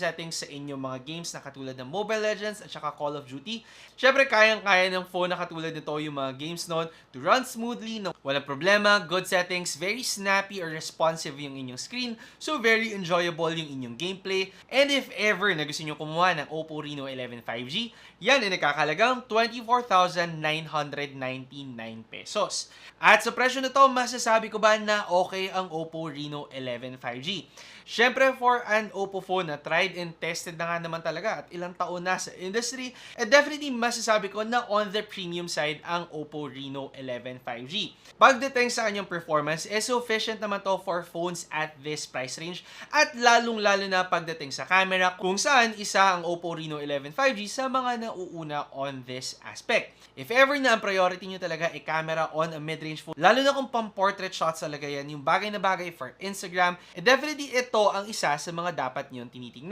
settings sa inyong mga games na katulad ng Mobile Legends at saka Call of Duty. Syempre, kayang-kaya ng phone na katulad nito yung mga games noon to run smoothly, no? Walang problema, good settings, very snappy or responsive yung inyong screen, so very enjoyable yung inyong gameplay. And if ever na gusto nyo kumuha ng Oppo Reno 11 5G, yan ay nakakalagang 24,999 pesos. At sa presyo na to, masasabi ko ba na okay ang Oppo Reno 11 5G? Syempre, for an Oppo phone na tried and tested na nga naman talaga at ilang taon na sa industry, definitely masasabi ko na on the premium side ang Oppo Reno 11 5G. Pagdating sa kanyang performance, sufficient naman to for phones at this price range at lalong-lalo na pagdating sa camera kung saan isa ang Oppo Reno 11 5G sa mga nauuna on this aspect. If ever na ang priority nyo talaga ay camera on a mid-range phone, lalo na kung pang-portrait shots talaga yan, yung bagay na bagay for Instagram, definitely ito ang isa sa mga dapat nyo tinitingnan.